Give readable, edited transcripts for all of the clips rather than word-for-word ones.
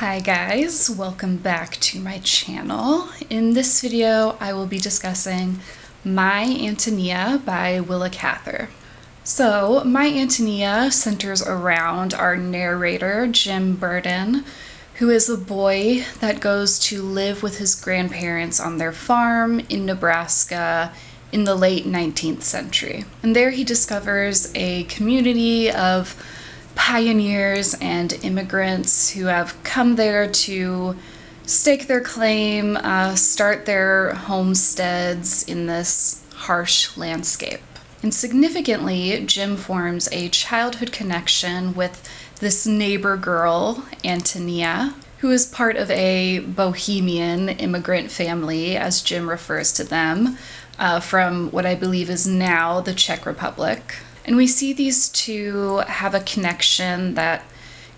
Hi guys, welcome back to my channel. In this video, I will be discussing My Ántonia by Willa Cather. So, My Ántonia centers around our narrator, Jim Burden, who is a boy that goes to live with his grandparents on their farm in Nebraska in the late 19th century. And there he discovers a community of pioneers and immigrants who have come there to stake their claim, start their homesteads in this harsh landscape. And significantly, Jim forms a childhood connection with this neighbor girl, Ántonia, who is part of a bohemian immigrant family, as Jim refers to them, from what I believe is now the Czech Republic. And we see these two have a connection that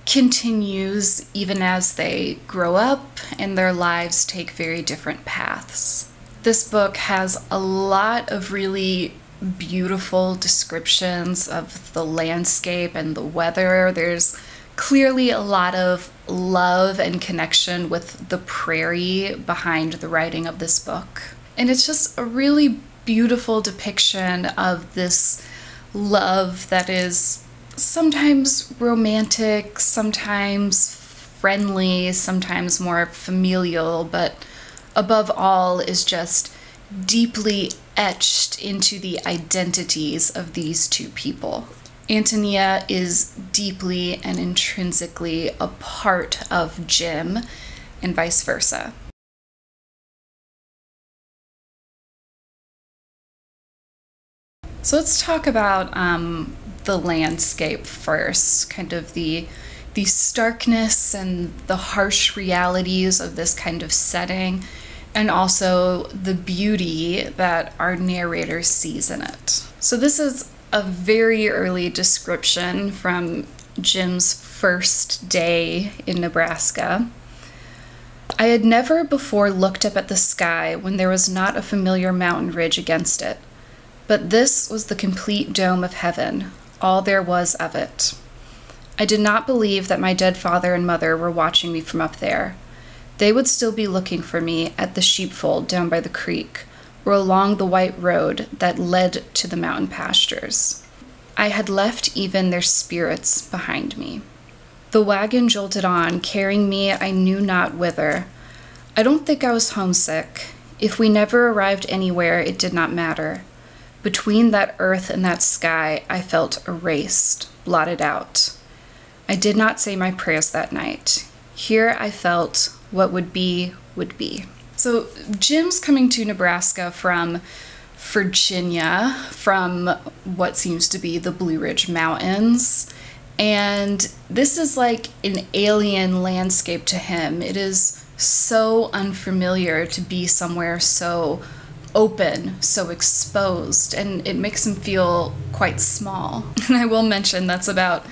continues even as they grow up and their lives take very different paths. This book has a lot of really beautiful descriptions of the landscape and the weather. There's clearly a lot of love and connection with the prairie behind the writing of this book. And it's just a really beautiful depiction of this love that is sometimes romantic, sometimes friendly, sometimes more familial, but above all is just deeply etched into the identities of these two people. Ántonia is deeply and intrinsically a part of Jim, and vice versa. So let's talk about the landscape first, kind of the starkness and the harsh realities of this kind of setting, and also the beauty that our narrator sees in it. So this is a very early description from Jim's first day in Nebraska. I had never before looked up at the sky when there was not a familiar mountain ridge against it. But this was the complete dome of heaven, all there was of it. I did not believe that my dead father and mother were watching me from up there. They would still be looking for me at the sheepfold down by the creek, or along the white road that led to the mountain pastures. I had left even their spirits behind me. The wagon jolted on, carrying me I knew not whither. I don't think I was homesick. If we never arrived anywhere, it did not matter. Between that earth and that sky, I felt erased, blotted out. I did not say my prayers that night. Here I felt what would be, would be. So Jim's coming to Nebraska from Virginia, from what seems to be the Blue Ridge Mountains. And this is like an alien landscape to him. It is so unfamiliar to be somewhere so open, so exposed, and it makes him feel quite small. And I will mention that's about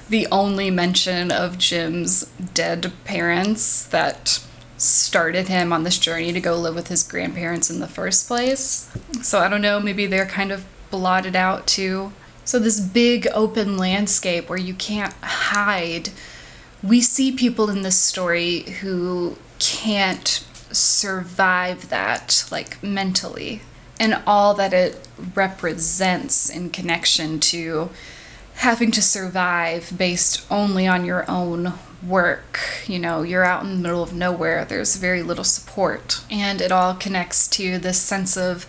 the only mention of Jim's dead parents that started him on this journey to go live with his grandparents in the first place. So I don't know, maybe they're kind of blotted out too. So this big open landscape where you can't hide, we see people in this story who can't survive that, like, mentally, and all that it represents in connection to having to survive based only on your own work. You know, you're out in the middle of nowhere, there's very little support, and it all connects to this sense of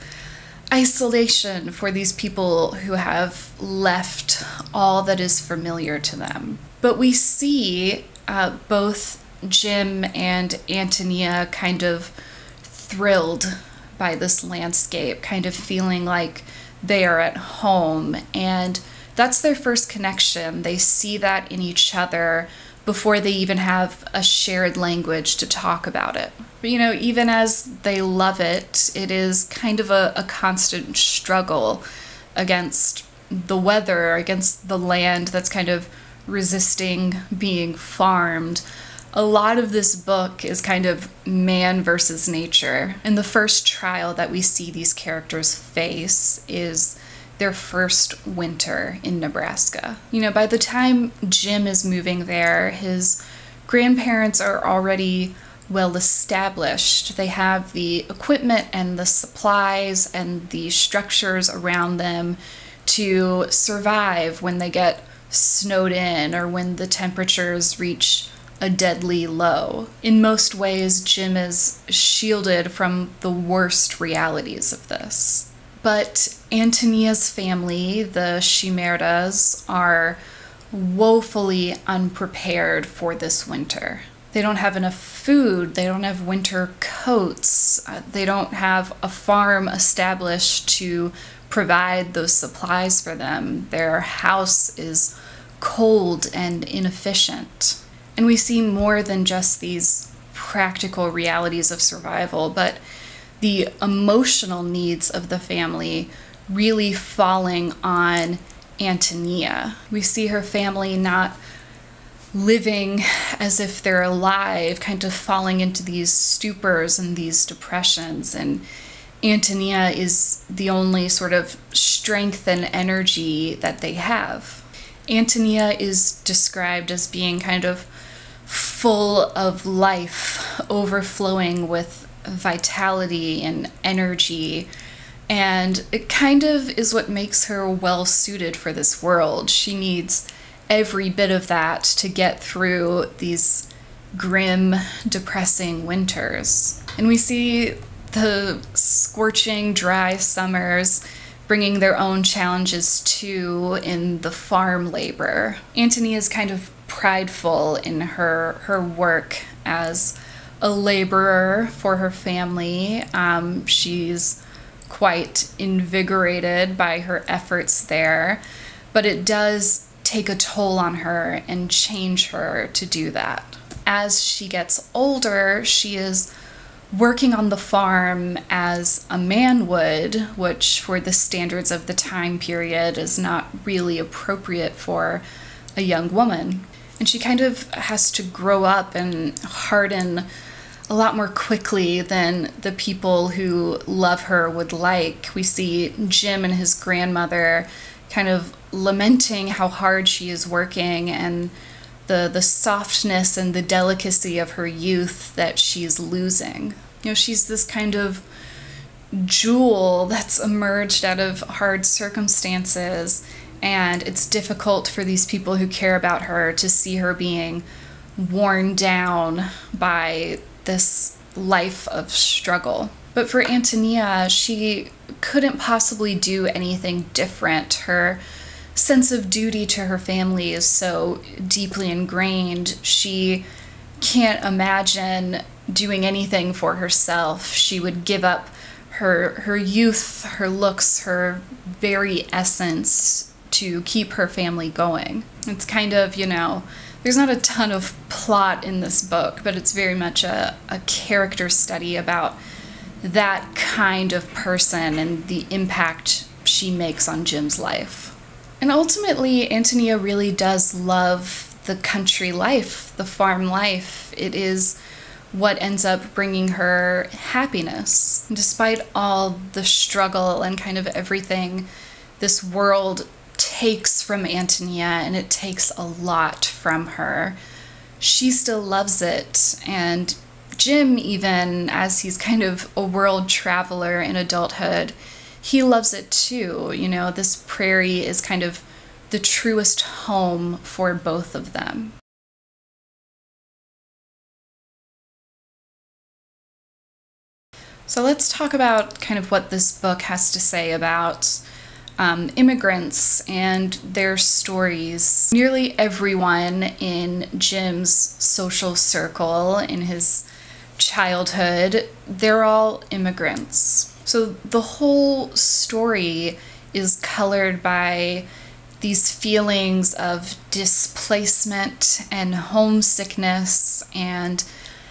isolation for these people who have left all that is familiar to them. But we see both Jim and Ántonia kind of thrilled by this landscape, kind of feeling like they are at home, and that's their first connection. They see that in each other before they even have a shared language to talk about it. But, you know, even as they love it, it is kind of a constant struggle against the weather, against the land that's kind of resisting being farmed. A lot of this book is kind of man versus nature. And the first trial that we see these characters face is their first winter in Nebraska. You know, by the time Jim is moving there, his grandparents are already well established. They have the equipment and the supplies and the structures around them to survive when they get snowed in or when the temperatures reach a deadly low. In most ways, Jim is shielded from the worst realities of this. But Antonia's family, the Shimerdas, are woefully unprepared for this winter. They don't have enough food, they don't have winter coats, they don't have a farm established to provide those supplies for them. Their house is cold and inefficient. And we see more than just these practical realities of survival, but the emotional needs of the family really falling on Ántonia. We see her family not living as if they're alive, kind of falling into these stupors and these depressions. And Ántonia is the only sort of strength and energy that they have. Ántonia is described as being kind of full of life, overflowing with vitality and energy. And it kind of is what makes her well suited for this world. She needs every bit of that to get through these grim, depressing winters. And we see the scorching, dry summers bringing their own challenges too in the farm labor. Ántonia is kind of prideful in her work as a laborer for her family. She's quite invigorated by her efforts there, but it does take a toll on her and change her to do that. As she gets older, she is working on the farm as a man would, which for the standards of the time period is not really appropriate for a young woman. And she kind of has to grow up and harden a lot more quickly than the people who love her would like. We see Jim and his grandmother kind of lamenting how hard she is working and the softness and the delicacy of her youth that she's losing. You know, she's this kind of jewel that's emerged out of hard circumstances, and it's difficult for these people who care about her to see her being worn down by this life of struggle. But for Ántonia, she couldn't possibly do anything different. Her sense of duty to her family is so deeply ingrained. She can't imagine doing anything for herself. She would give up her youth, her looks, her very essence to keep her family going. It's kind of, you know, there's not a ton of plot in this book, but it's very much a character study about that kind of person and the impact she makes on Jim's life. And ultimately, Ántonia really does love the country life, the farm life. It is what ends up bringing her happiness. Despite all the struggle and kind of everything this world takes from Ántonia, and it takes a lot from her, she still loves it. And Jim, even as he's kind of a world traveler in adulthood, he loves it too. You know, this prairie is kind of the truest home for both of them. So let's talk about kind of what this book has to say about immigrants and their stories. Nearly everyone in Jim's social circle in his childhood, they're all immigrants. So the whole story is colored by these feelings of displacement and homesickness and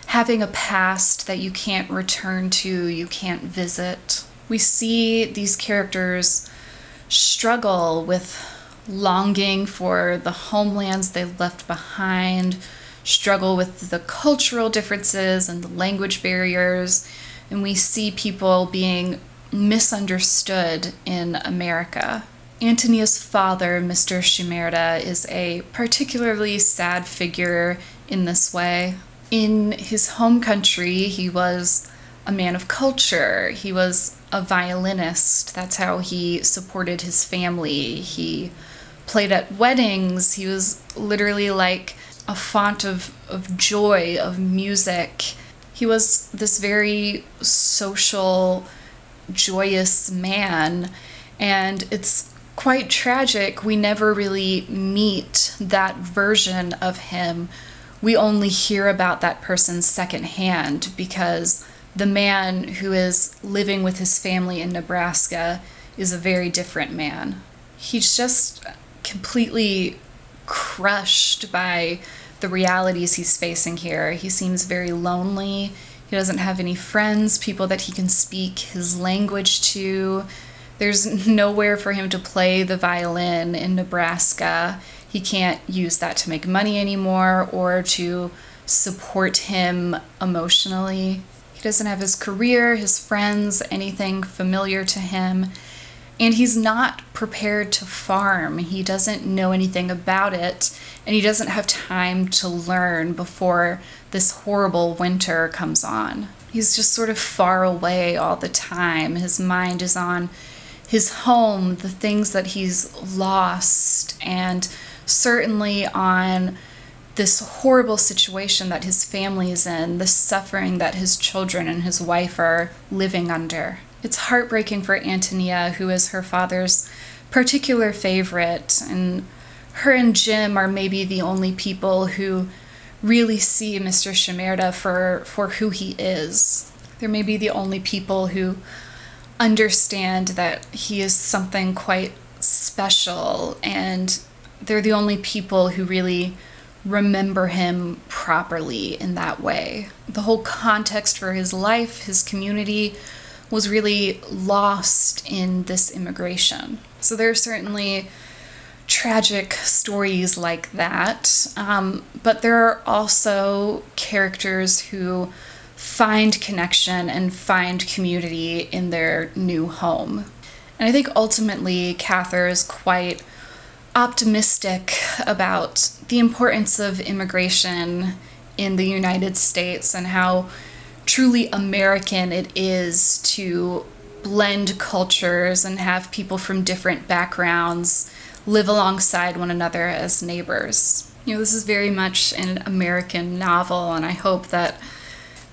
having a past that you can't return to, you can't visit. We see these characters struggle with longing for the homelands they left behind, struggle with the cultural differences and the language barriers, and we see people being misunderstood in America. Antonia's father, Mr. Shimerda, is a particularly sad figure in this way. In his home country, he was a man of culture. He was a violinist. That's how he supported his family. He played at weddings. He was literally like a font of joy, of music. He was this very social, joyous man, and it's quite tragic. We never really meet that version of him. We only hear about that person secondhand because the man who is living with his family in Nebraska is a very different man. He's just completely crushed by the realities he's facing here. He seems very lonely. He doesn't have any friends, people that he can speak his language to. There's nowhere for him to play the violin in Nebraska. He can't use that to make money anymore or to support him emotionally. He doesn't have his career, his friends, anything familiar to him. And he's not prepared to farm. He doesn't know anything about it, and he doesn't have time to learn before this horrible winter comes on. He's just sort of far away all the time. His mind is on his home, the things that he's lost, and certainly on this horrible situation that his family is in, the suffering that his children and his wife are living under. It's heartbreaking for Ántonia, who is her father's particular favorite, and her and Jim are maybe the only people who really see Mr. Shimerda for who he is. They're maybe the only people who understand that he is something quite special, and they're the only people who really remember him properly in that way. The whole context for his life, his community, was really lost in this immigration. So there are certainly tragic stories like that, but there are also characters who find connection and find community in their new home. And I think ultimately Cather is quite optimistic about the importance of immigration in the United States and how truly American it is to blend cultures and have people from different backgrounds live alongside one another as neighbors. You know, this is very much an American novel, and I hope that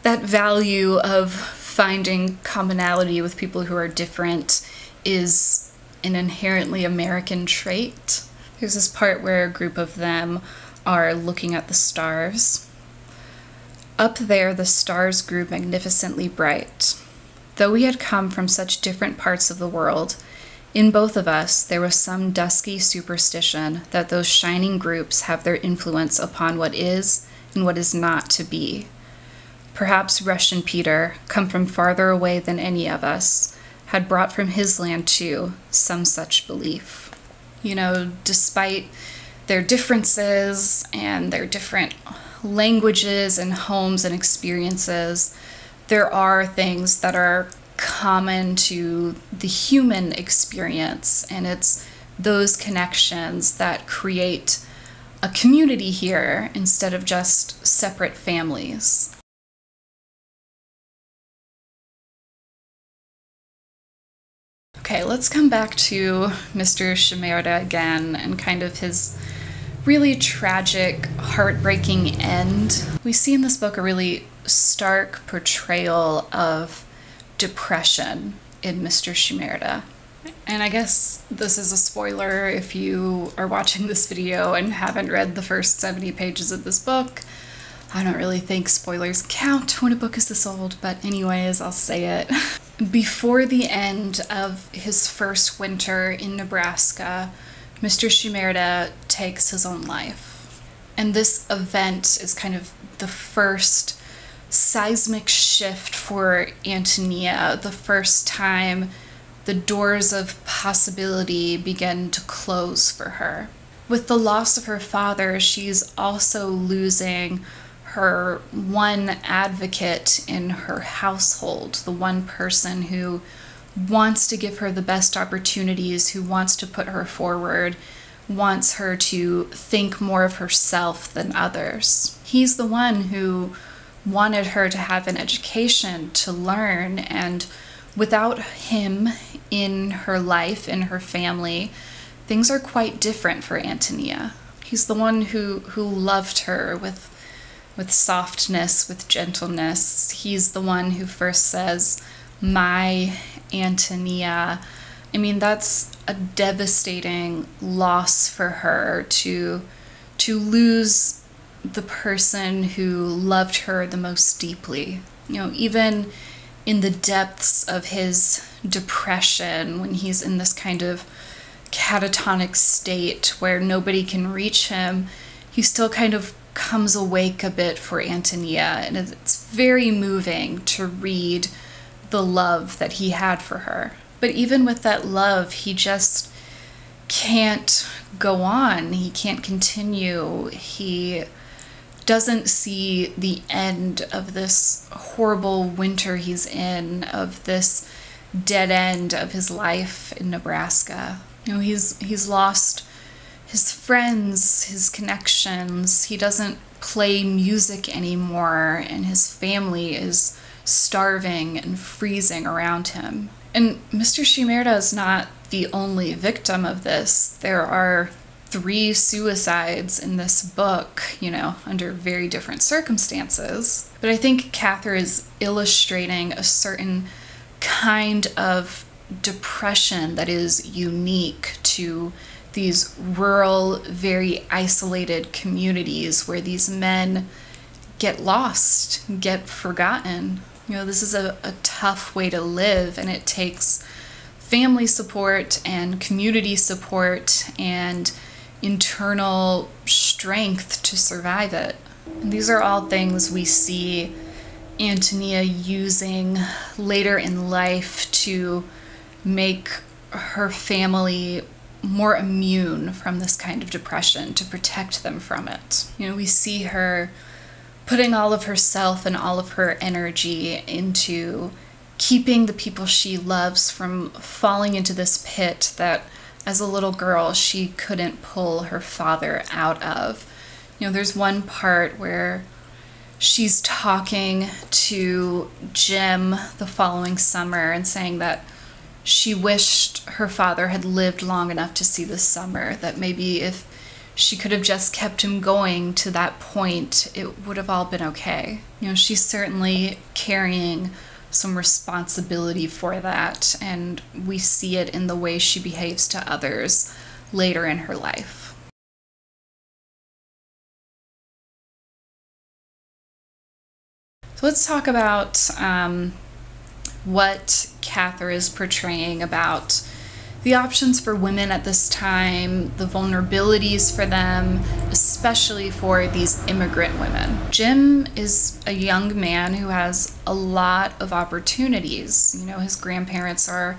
that value of finding commonality with people who are different is an inherently American trait. There's this part where a group of them are looking at the stars. Up there, the stars grew magnificently bright. Though we had come from such different parts of the world, in both of us there was some dusky superstition that those shining groups have their influence upon what is and what is not to be. Perhaps Russian Peter, come from farther away than any of us, had brought from his land, too, some such belief. You know, despite their differences and their different languages and homes and experiences, there are things that are common to the human experience, and it's those connections that create a community here instead of just separate families. Okay, let's come back to Mr. Shimerda again and kind of his really tragic, heartbreaking end. We see in this book a really stark portrayal of depression in Mr. Shimerda. And I guess this is a spoiler if you are watching this video and haven't read the first 70 pages of this book. I don't really think spoilers count when a book is this old, but anyways, I'll say it. Before the end of his first winter in Nebraska, Mr. Shimerda takes his own life. And this event is kind of the first seismic shift for Ántonia, the first time the doors of possibility begin to close for her. With the loss of her father, she's also losing her one advocate in her household, the one person who wants to give her the best opportunities, who wants to put her forward, wants her to think more of herself than others. He's the one who wanted her to have an education, to learn, and without him in her life, in her family, things are quite different for Ántonia. He's the one who loved her with softness, with gentleness. He's the one who first says, "My Ántonia." I mean, that's a devastating loss for her to lose the person who loved her the most deeply. You know, even in the depths of his depression, when he's in this kind of catatonic state where nobody can reach him, he still kind of comes awake a bit for Ántonia, and it's very moving to read the love that he had for her. But even with that love, he just can't go on. He can't continue. He doesn't see the end of this horrible winter he's in, of this dead end of his life in Nebraska. You know, he's lost his friends, his connections. He doesn't play music anymore, and his family is starving and freezing around him. And Mr. Shimerda is not the only victim of this. There are 3 suicides in this book, you know, under very different circumstances. But I think Cather is illustrating a certain kind of depression that is unique to these rural, very isolated communities where these men get lost, get forgotten. You know, this is a tough way to live, and it takes family support and community support and internal strength to survive it. And these are all things we see Ántonia using later in life to make her family more immune from this kind of depression, to protect them from it. You know, we see her putting all of herself and all of her energy into keeping the people she loves from falling into this pit that as a little girl she couldn't pull her father out of. You know, there's one part where she's talking to Jim the following summer and saying that she wished her father had lived long enough to see this summer, that maybe if she could have just kept him going to that point, it would have all been okay. You know, she's certainly carrying some responsibility for that, and we see it in the way she behaves to others later in her life. So let's talk about what Cather is portraying about the options for women at this time, the vulnerabilities for them, especially for these immigrant women. Jim is a young man who has a lot of opportunities. You know, his grandparents are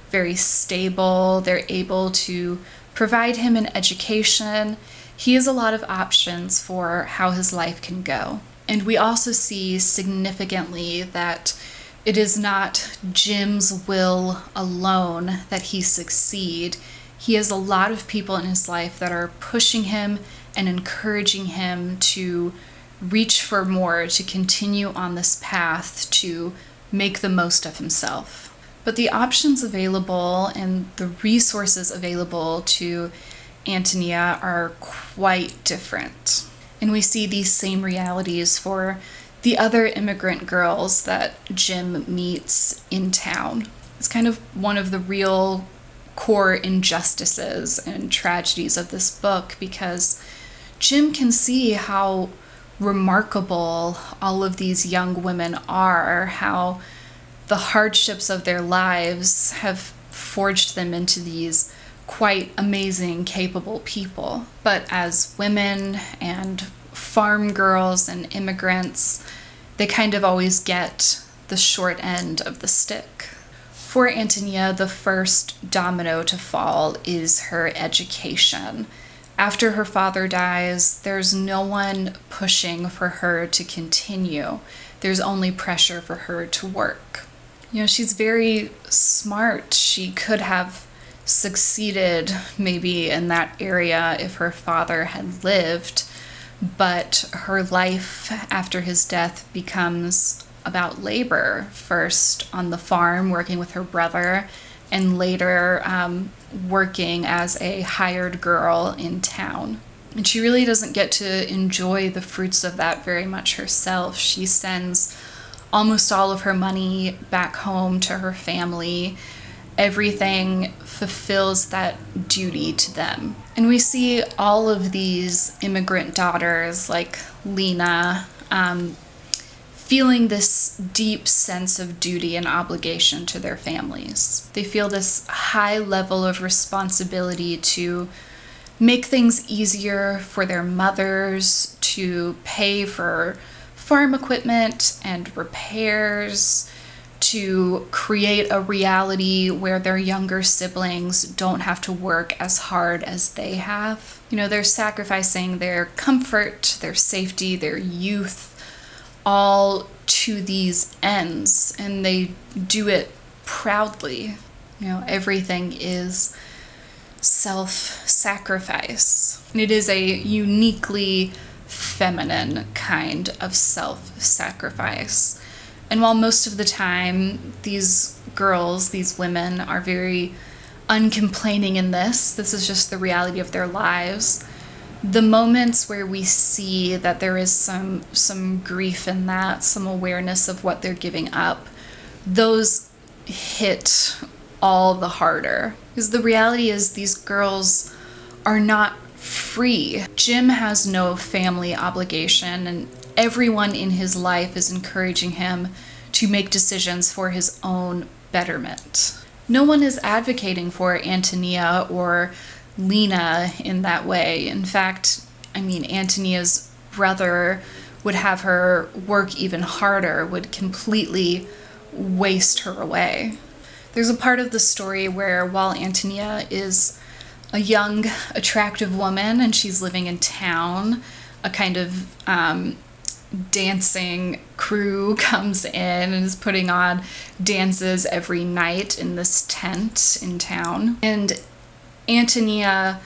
very stable. They're able to provide him an education. He has a lot of options for how his life can go. And we also see significantly that it is not Jim's will alone that he succeed. He has a lot of people in his life that are pushing him and encouraging him to reach for more, to continue on this path, to make the most of himself. But the options available and the resources available to Ántonia are quite different. And we see these same realities for the other immigrant girls that Jim meets in town. It's kind of one of the real core injustices and tragedies of this book, because Jim can see how remarkable all of these young women are, how the hardships of their lives have forged them into these quite amazing, capable people. But as women and farm girls and immigrants, they kind of always get the short end of the stick. For Ántonia, the first domino to fall is her education. After her father dies, there's no one pushing for her to continue. There's only pressure for her to work. You know, she's very smart. She could have succeeded maybe in that area if her father had lived, but her life after his death becomes about labor, first on the farm working with her brother, and later working as a hired girl in town. And she really doesn't get to enjoy the fruits of that very much herself. She sends almost all of her money back home to her family. Everything fulfills that duty to them. And we see all of these immigrant daughters like Lena feeling this deep sense of duty and obligation to their families. They feel this high level of responsibility to make things easier for their mothers, to pay for farm equipment and repairs, to create a reality where their younger siblings don't have to work as hard as they have. You know, they're sacrificing their comfort, their safety, their youth, all to these ends, and they do it proudly. You know, everything is self-sacrifice. And it is a uniquely feminine kind of self-sacrifice. And while most of the time these girls, these women, are very uncomplaining in this is just the reality of their lives, the moments where we see that there is some grief in that, some awareness of what they're giving up, those hit all the harder. Because the reality is these girls are not free. Jim has no family obligation, and everyone in his life is encouraging him to make decisions for his own betterment. No one is advocating for Ántonia or Lena in that way. In fact, I mean, Antonia's brother would have her work even harder, would completely waste her away. There's a part of the story where while Ántonia is a young, attractive woman and she's living in town, a kind of dancing crew comes in and is putting on dances every night in this tent in town. And Ántonia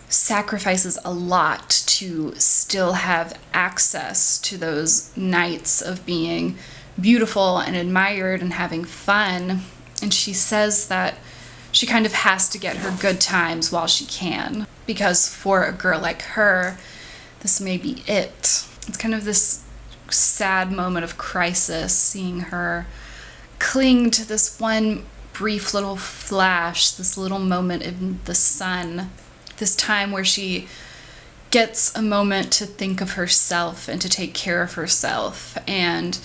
sacrifices a lot to still have access to those nights of being beautiful and admired and having fun. And she says that she kind of has to get her good times while she can, because for a girl like her, this may be it. It's kind of this sad moment of crisis, seeing her cling to this one brief little flash, this little moment in the sun, this time where she gets a moment to think of herself and to take care of herself. And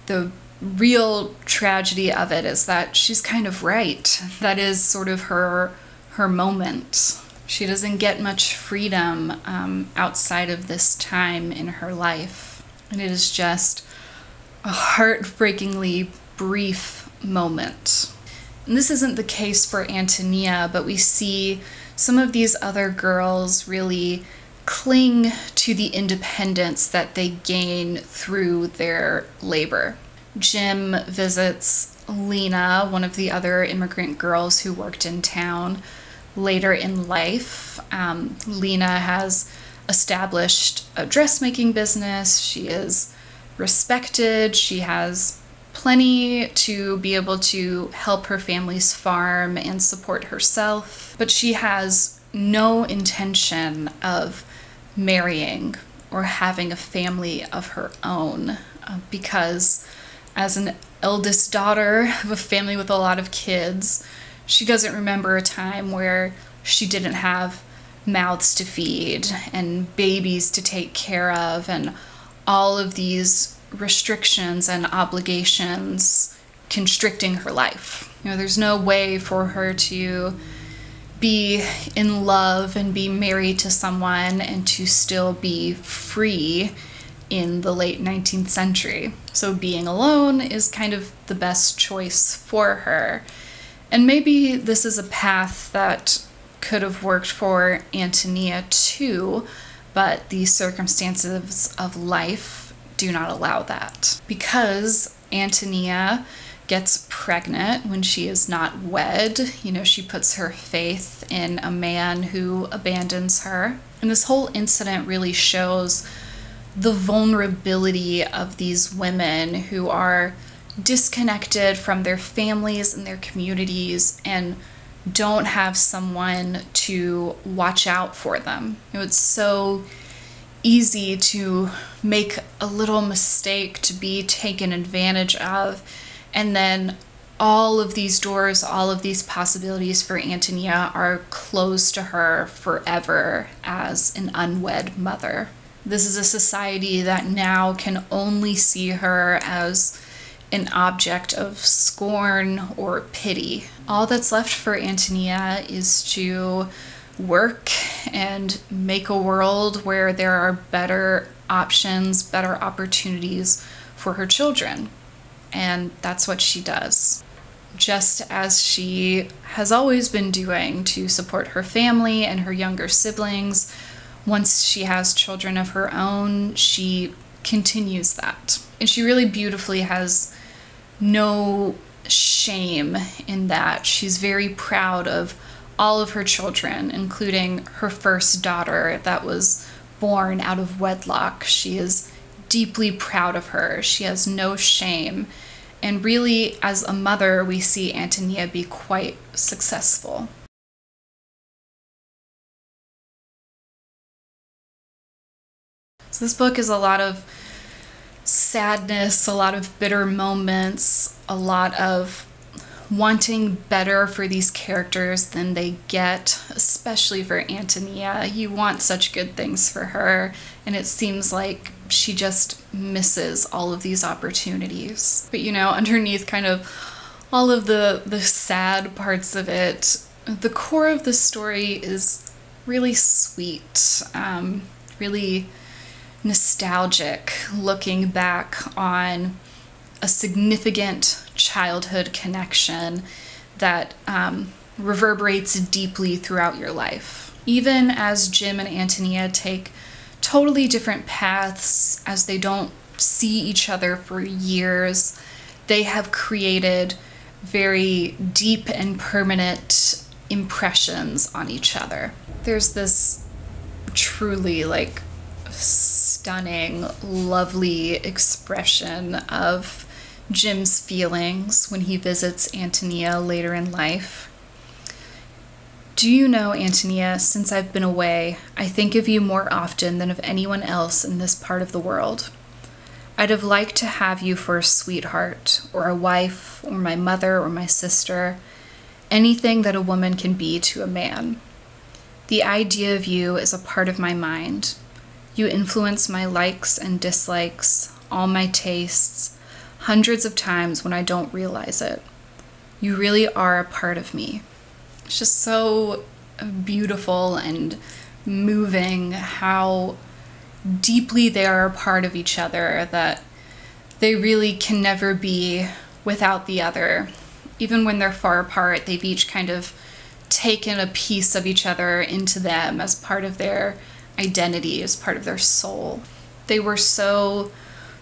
the real tragedy of it is that she's kind of right. That is sort of her moment. She doesn't get much freedom outside of this time in her life. And it is just a heartbreakingly brief moment. And this isn't the case for Ántonia, but we see some of these other girls really cling to the independence that they gain through their labor. Jim visits Lena, one of the other immigrant girls who worked in town, later in life. Lena has established a dressmaking business. She is respected. She has plenty to be able to help her family's farm and support herself. But she has no intention of marrying or having a family of her own, because as an eldest daughter of a family with a lot of kids, she doesn't remember a time where she didn't have mouths to feed and babies to take care of and all of these restrictions and obligations constricting her life. You know, there's no way for her to be in love and be married to someone and to still be free in the late 19th century. So being alone is kind of the best choice for her. And maybe this is a path that could have worked for Ántonia too, but the circumstances of life do not allow that. Because Ántonia gets pregnant when she is not wed. You know, she puts her faith in a man who abandons her. And this whole incident really shows the vulnerability of these women who are disconnected from their families and their communities and don't have someone to watch out for them. You know, it's so easy to make a little mistake, to be taken advantage of, and then all of these doors, all of these possibilities for Ántonia are closed to her forever as an unwed mother. This is a society that now can only see her as an object of scorn or pity. All that's left for Ántonia is to work and make a world where there are better options, better opportunities for her children. And that's what she does. Just as she has always been doing to support her family and her younger siblings, once she has children of her own, she continues that. And she really beautifully has no shame in that. She's very proud of all of her children, including her first daughter that was born out of wedlock. She is deeply proud of her. She has no shame. And really, as a mother, we see Ántonia be quite successful. So this book is a lot of sadness, a lot of bitter moments, a lot of wanting better for these characters than they get, especially for Ántonia. You want such good things for her, and it seems like she just misses all of these opportunities. But you know, underneath kind of all of the sad parts of it, the core of the story is really sweet, really nostalgic, looking back on a significant childhood connection that reverberates deeply throughout your life. Even as Jim and Ántonia take totally different paths, as they don't see each other for years, they have created very deep and permanent impressions on each other. There's this truly like stunning, lovely expression of Jim's feelings when he visits Ántonia later in life. Do you know, Ántonia, since I've been away, I think of you more often than of anyone else in this part of the world. I'd have liked to have you for a sweetheart, or a wife, or my mother, or my sister, anything that a woman can be to a man. The idea of you is a part of my mind. You influence my likes and dislikes, all my tastes, hundreds of times when I don't realize it. You really are a part of me. It's just so beautiful and moving how deeply they are a part of each other, that they really can never be without the other. Even when they're far apart, they've each kind of taken a piece of each other into them as part of their identity, as part of their soul. They were so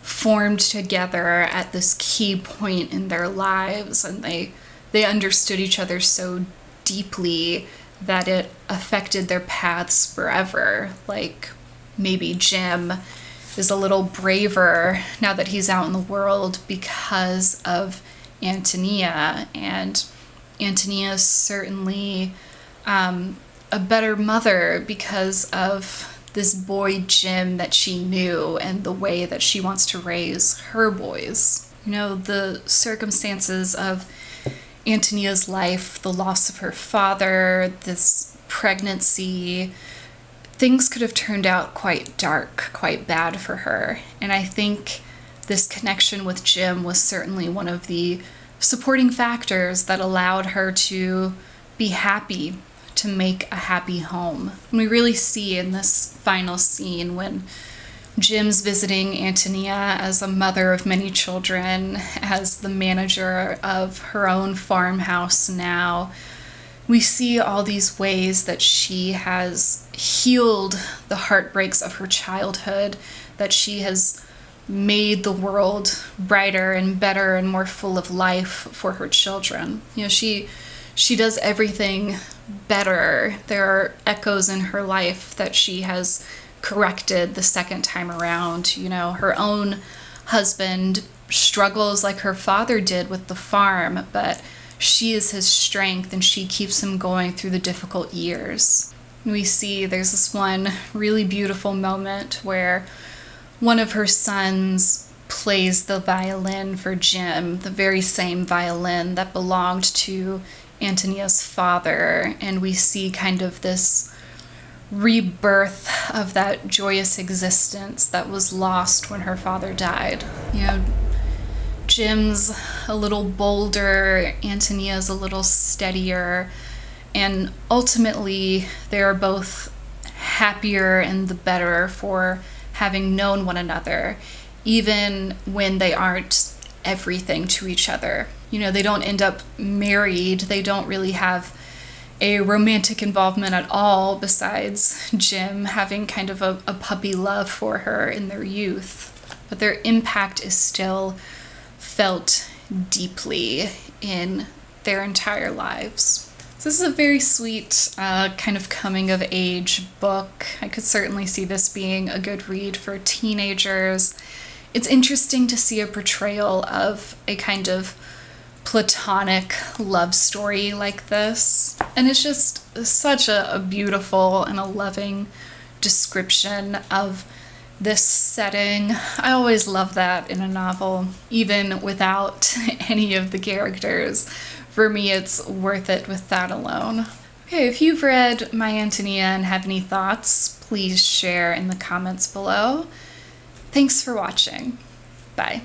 formed together at this key point in their lives, and they understood each other so deeply that it affected their paths forever. Like, maybe Jim is a little braver now that he's out in the world because of Ántonia, and Ántonia is certainly a better mother because of this boy Jim that she knew and the way that she wants to raise her boys. You know, the circumstances of Antonia's life, the loss of her father, this pregnancy, things could have turned out quite dark, quite bad for her. And I think this connection with Jim was certainly one of the supporting factors that allowed her to be happy, to make a happy home. And we really see in this final scene when Jim's visiting Ántonia as a mother of many children, as the manager of her own farmhouse now, we see all these ways that she has healed the heartbreaks of her childhood, that she has made the world brighter and better and more full of life for her children. You know, she does everything better. There are echoes in her life that she has corrected the second time around. You know, her own husband struggles like her father did with the farm, but she is his strength and she keeps him going through the difficult years. We see there's this one really beautiful moment where one of her sons plays the violin for Jim, the very same violin that belonged to Antonia's father, and we see kind of this rebirth of that joyous existence that was lost when her father died. You know, Jim's a little bolder, Antonia's a little steadier, and ultimately they are both happier and the better for having known one another, even when they aren't everything to each other. You know, they don't end up married, they don't really have a romantic involvement at all, besides Jim having kind of a puppy love for her in their youth. But their impact is still felt deeply in their entire lives. So this is a very sweet kind of coming of age book. I could certainly see this being a good read for teenagers. It's interesting to see a portrayal of a kind of platonic love story like this. And it's just such a beautiful and a loving description of this setting. I always love that in a novel, even without any of the characters. For me, it's worth it with that alone. Okay, if you've read My Ántonia and have any thoughts, please share in the comments below. Thanks for watching. Bye.